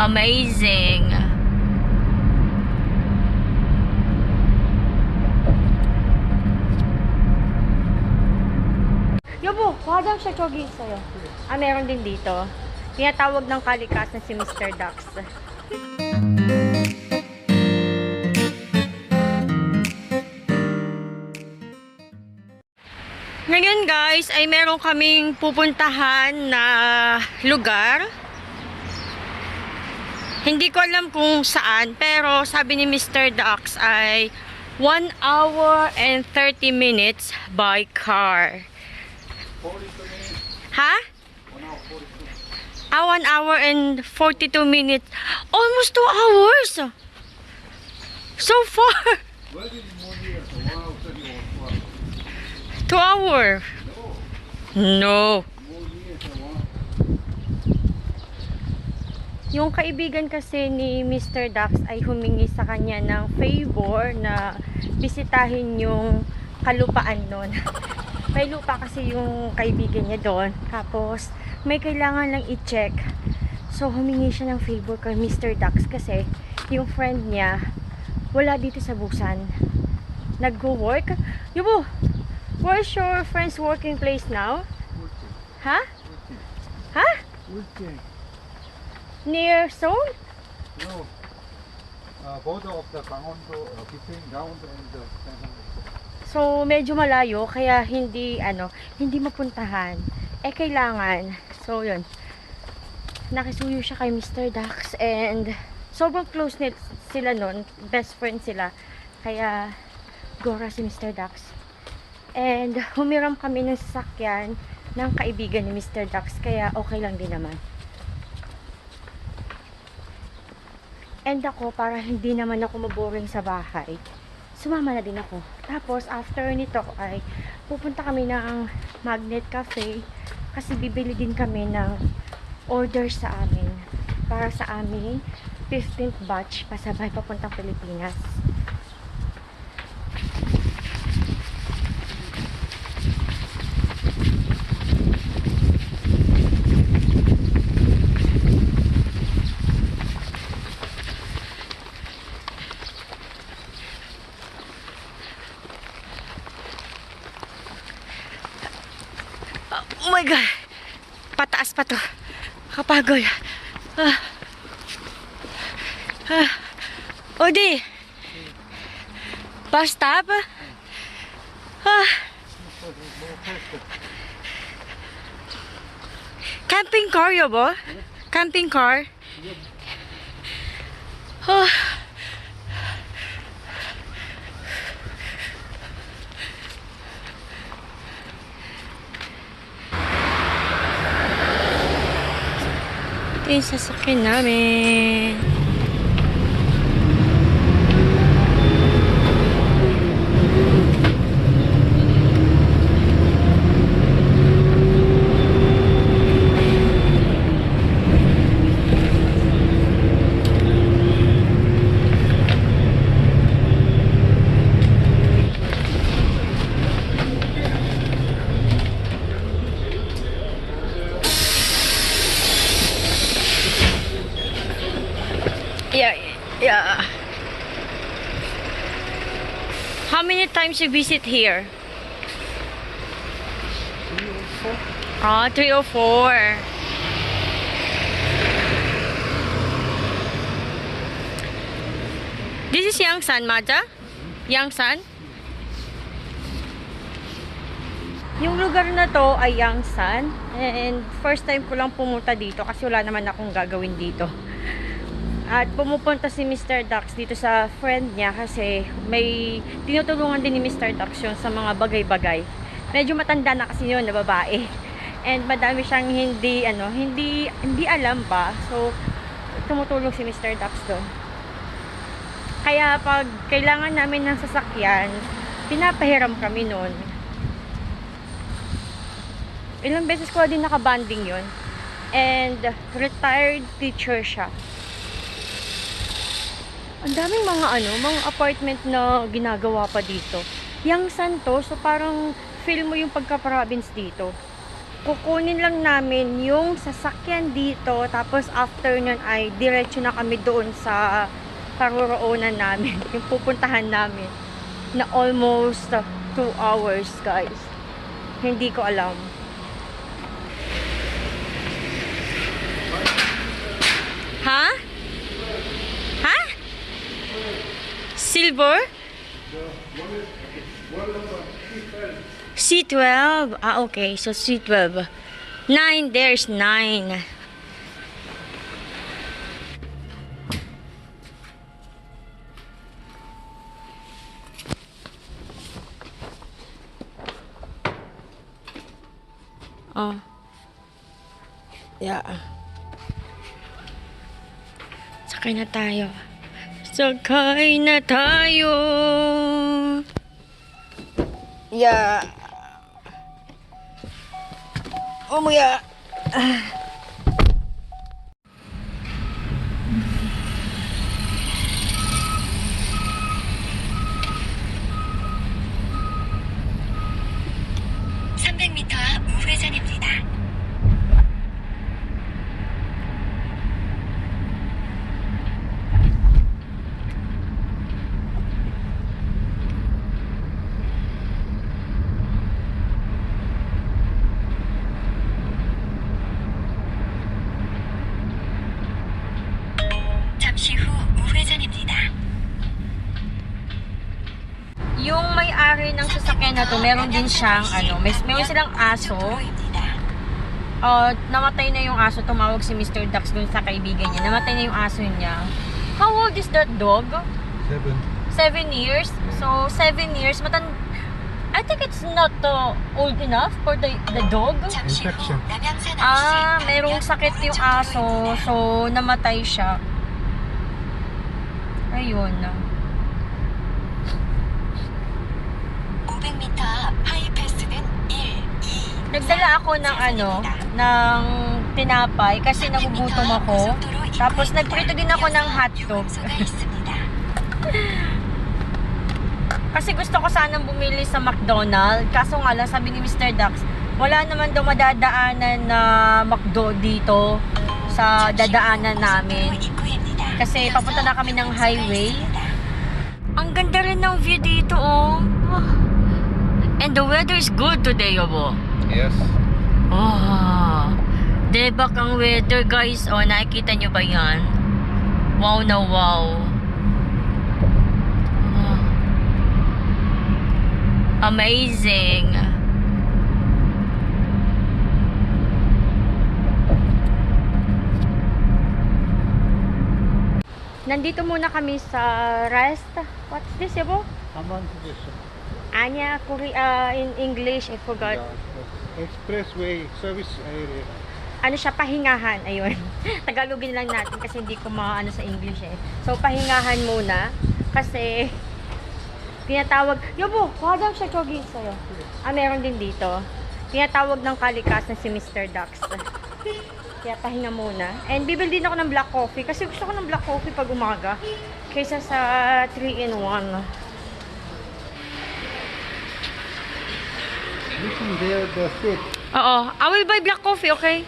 Amazing. Yobo, wadang siya chogi sa'yo. Meron din dito. Tinatawag ng kalikasan si Mr. Dax. Ngayon guys, ay meron kaming pupuntahan na lugar. Hindi ko alam kung saan, pero sabi ni Mr. Dax ay 1 hour and 30 minutes by car. 42 minutes. Ha? 1 hour and 42 minutes. Almost 2 hours. So far. Well, in the morning, 1 hour 30 or 2 hours. No. more years, Yung kaibigan kasi ni Mr. Dax ay humingi sa kanya ng favor na bisitahin yung kalupaan nun. May lupa kasi yung kaibigan niya doon. Tapos, may kailangan lang i-check. So, humingi siya ng favor kay Mr. Dax kasi yung friend niya wala dito sa Busan. Nag-go-work. Yubo, where's your friend's working place now? Ha? Ha? Ulti. Near Seoul? No. Border of the Gangwon-do, between Gangwon-do and the Gangwon-do. So, medyo malayo, kaya hindi mapuntahan. Kailangan. So, yun. Nakisuyo siya kay Mr. Dax and sobrang close sila nun. Best friend sila. Kaya, gora si Mr. Dax. And, humiram kami ng sasakyan ng kaibigan ni Mr. Dax. Kaya, okay lang din naman. And ako, para hindi naman ako maboring sa bahay, sumama na din ako. Tapos, after nito ay pupunta kami ng Magnet Cafe kasi bibili din kami ng order sa amin para sa aming 15th batch pasabay papuntang Pilipinas. Oh my God! Pataas pa to. Kapagod. Odi! Bus stop? Camping car, yobo? Camping car? Ito yung sasakyan namin. Yeah. How many times you visit here? 3 or 4. This is Yangsan, Maja? Yangsan? Yung lugar na to ay Yangsan. And first time ko lang pumunta dito kasi wala naman akong gagawin dito. At pumupunta si Mr. Dax dito sa friend niya kasi may tinutulungan din ni Mr. Dax yun sa mga bagay-bagay. Medyo matanda na kasi yun na babae. And madami siyang hindi alam ba. So, tumutulong si Mr. Dax doon. Kaya pag kailangan namin ng sasakyan, pinapahiram kami noon. Ilang beses ko din nakabanding yun. And retired teacher siya. Ang daming mga apartment na ginagawa pa dito. Yangsan to, so parang feel mo yung pagka-province dito. kukunin lang namin yung sasakyan dito, tapos after nun ay diretso na kami doon sa paroroonan namin, yung pupuntahan namin, na almost 2 hours, guys. Hindi ko alam. Ha? Ha? Silver? C12. Ah, okay. So, C12. 9. There's 9. Oh. Yeah. Sakay na tayo. Sakay na tayo. Yeah. Oh my God. 우회전입니다. 잠시 후 우회전입니다. Yung may-ari ng sasakyan na to, meron din siyang, meron silang aso. Namatay na yung aso. Tumawag si Mr. Dax dun sa kaibigan niya. Namatay na yung aso niya. How old is that dog? 7 years. So, 7 years. I think it's not old enough for the dog. Infection. Merong sakit yung aso. So, namatay siya. Ayun. 500m 하이패스는 1, 2, Nagdala ako ng ng tinapay kasi nagugutom ako. Tapos nagprito din ako ng hotdog. Kasi gusto ko sanang bumili sa McDonald's. Kaso nga lang, sabi ni Mr. Dax, wala naman daw madadaanan na McDo dito sa dadaanan namin. Kasi papunta na kami ng highway. Ang ganda rin ng view dito, oh. And the weather is good today, Yobo. Yes. Oh, debak ang weather, guys. Oh, nakikita nyo ba yan? Wow na wow. Oh. Amazing. Nandito muna kami sa rest. What's this, Yobo? Anya, in English, I forgot. Expressway service area. Ano siya, pahingahan. Ayun. Tagalogin lang natin kasi hindi ko maano sa English eh. So, pahingahan muna. Kasi, tinatawag, Yobo, wadang siya chogi sa'yo. Meron din dito. Tinatawag ng kalikasan si Mr. Dax. Kaya pahinga muna. And bibili din ako ng black coffee. Kasi gusto ko ng black coffee pag umaga. Kaysa sa 3-in-1. Listen there, the seat. Oo. I will buy black coffee, okay?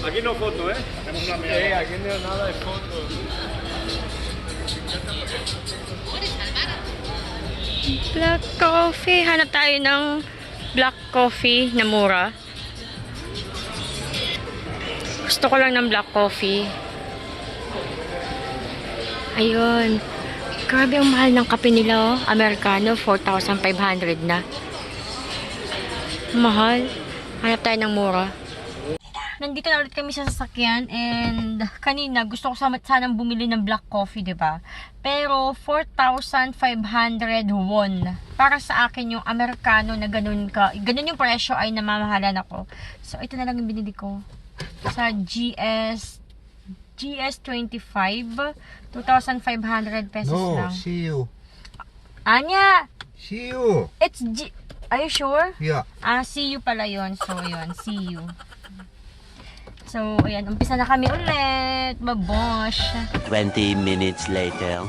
Aquí no foto, ¿eh? Sí, aquí no nada de foto. Black coffee. Hanap tayo ng black coffee na mura. Gusto ko lang ng black coffee. Ayun. Grabe ang mahal ng kape nila, oh. Americano, 4,500 na. Mahal. Hanap tayo ng mura. Nandito na ulit kami sa sasakyan and kanina gusto ko sanang bumili ng black coffee, 'di ba? Pero 4,500 won. Para sa akin yung Americano na ganun yung presyo ay namamahalan ako. So ito na lang yung binili ko sa GS25, 2,500 pesos No, lang. see you. Anya, See you. it's are you sure? Yeah. See you pala yun. So, yun. See you. So, ayan. Umpisa na kami ulit. Babosh. 20 minutes later.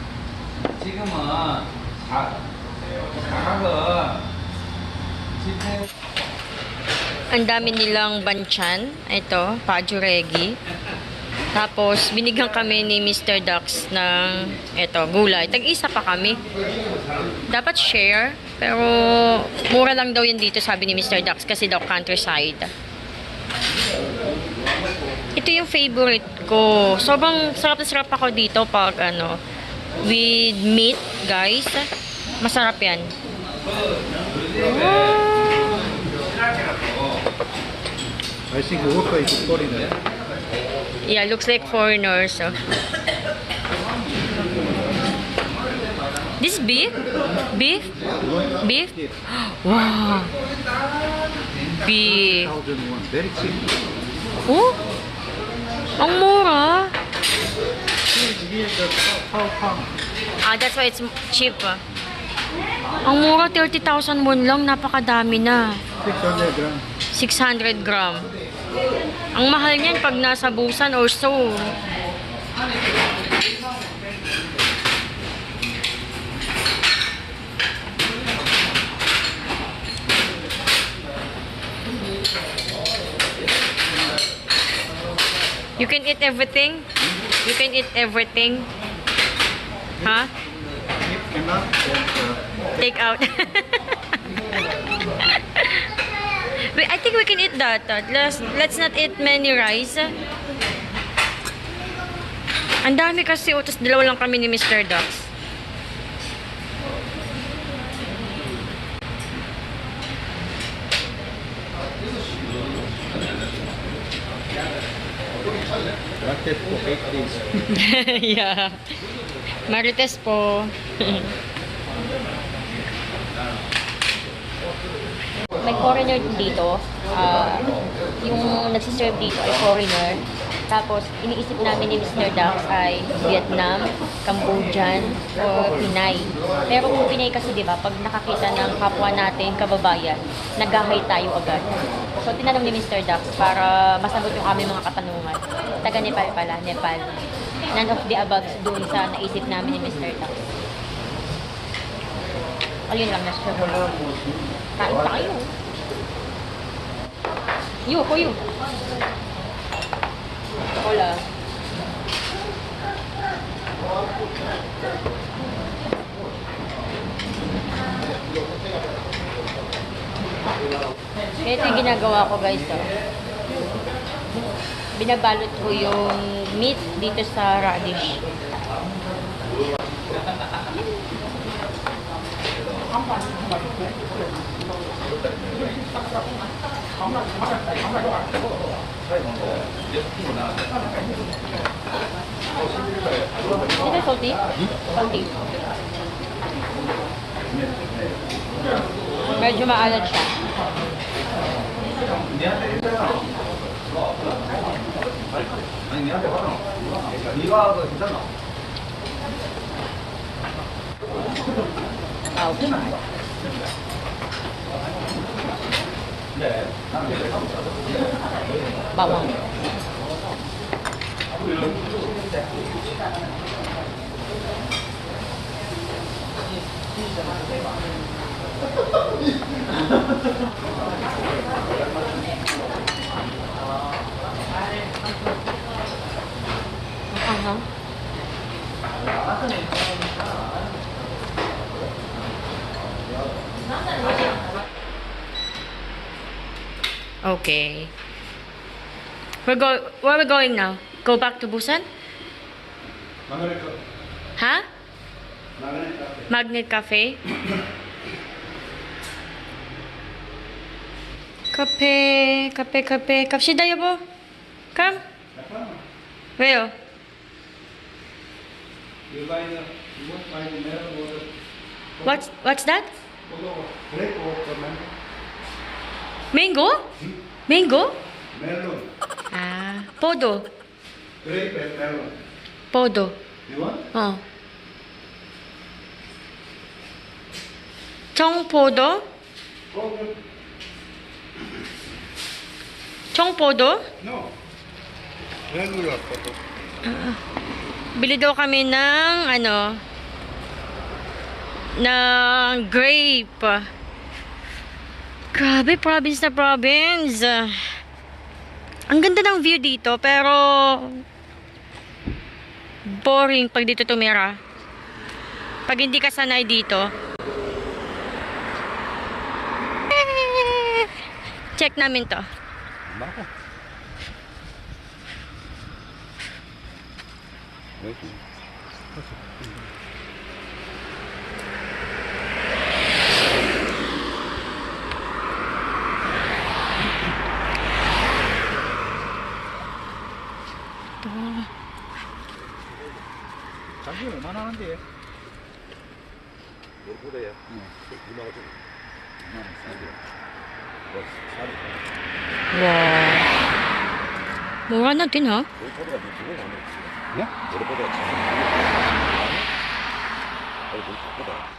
지금은 가격은 지금 Ang dami nilang banchan. Ito, pajuregi. Tapos, binigyan kami ni Mr. Dax ng gulay. Tag-isa pa kami. Dapat share. Pero, mura lang daw yun dito, sabi ni Mr. Dax. Kasi daw countryside. Ito yung favorite ko. Sobrang sarap na sarap ako dito pag with meat, guys. Masarap yan. I think worker is foreigner. Yeah, looks like foreigners. So. This beef? Beef? Beef? Wow. Beef. 1,001. Very cheap. Oh? Ang mura. That's why it's cheap. Ang mura, 30,000 won lang. Napakadami na. 600 gram. 600 gram. Ang mahal niyan pag nasa Busan or so. You can eat everything? You can eat everything? Huh? If cannot, then Take out. Wait, I think we can eat that. Let's not eat many rice. Ang dami kasi, tapos dalawa lang kami ni Mr. Dax. Racket for 8 days. Yeah. Marites po. May foreigner din dito. Yung nagsiserve dito ay foreigner. Tapos, iniisip namin ni Mr. Dax ay Vietnam, Cambodian, o Pinay. Pero kung Pinay kasi, di ba, pag nakakita ng kapwa natin, kababayan, nag-hi tayo agad. So, tinanong ni Mr. Dax para masagot yung aming mga katanungan. Taga Nepal pala, Nepal. None of the above doon sa naisip namin ni Mr. Dax. Ayun lang, nasa kain tayo. You, for you. Hola. Ito yung ginagawa ko, guys. Oh. Binabalot ko yung meat dito sa radish. Ito salty? Salty. Medyo maalat siya. Ouch. Bawang. Aha. Okay. Where are we going now? Go back to Busan? Huh? Magnet Cafe? Cafe. 갑시다, 여보. Come. 왜요? You won't find the melon water. What's that? Grape water, man. Mango? Mango? Melon. Ah, podo. Grape and melon. Podo. You want? 어. 청포도? 청포도? No. Regular photo. Bili daw kami ng ng grape. Grabe, province na province. Ang ganda ng view dito, pero boring pag dito tumira. Pag hindi ka sanay dito. Check namin to. Bako. 자기 얼마나 하는데? 뭐보다야? 누나가 좀 Wow. Mura na din, ha? 뭐보다 누구 많이 네? 뭐보다 뭐보다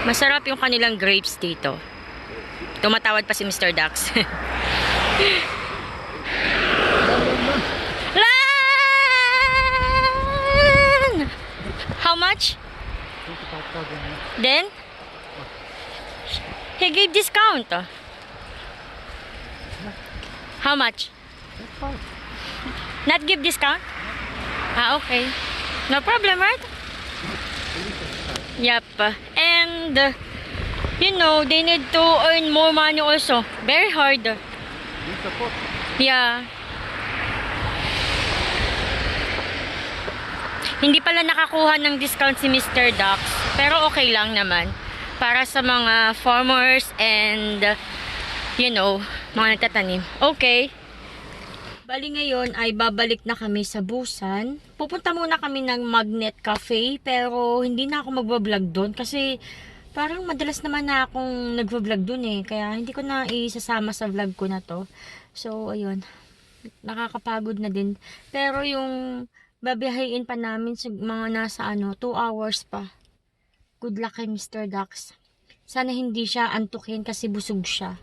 Masarap yung kanilang grapes dito. Tumatawad pa si Mr. Dax. Lan! How much? Then? He gave discount. How much? Not give discount? Ah, okay. No problem, right? Yep. And, you know, they need to earn more money also. Very hard. Yeah. Hindi pala nakakuha ng discount si Mr. Dax. Pero okay lang naman. Para sa mga farmers and, you know, mga nagtatanim. Okay. Bali ngayon ay babalik na kami sa Busan. Pupunta muna kami ng Magnet Cafe. Pero hindi na ako magbablog doon. Kasi parang madalas naman na akong nagbablog doon eh. Kaya hindi ko na isasama sa vlog ko na to. So, ayun. Nakakapagod na din. Pero yung babiyahin pa namin sa mga nasa 2 hours pa. Good luck kay Mr. Dax. Sana hindi siya antukin kasi busog siya.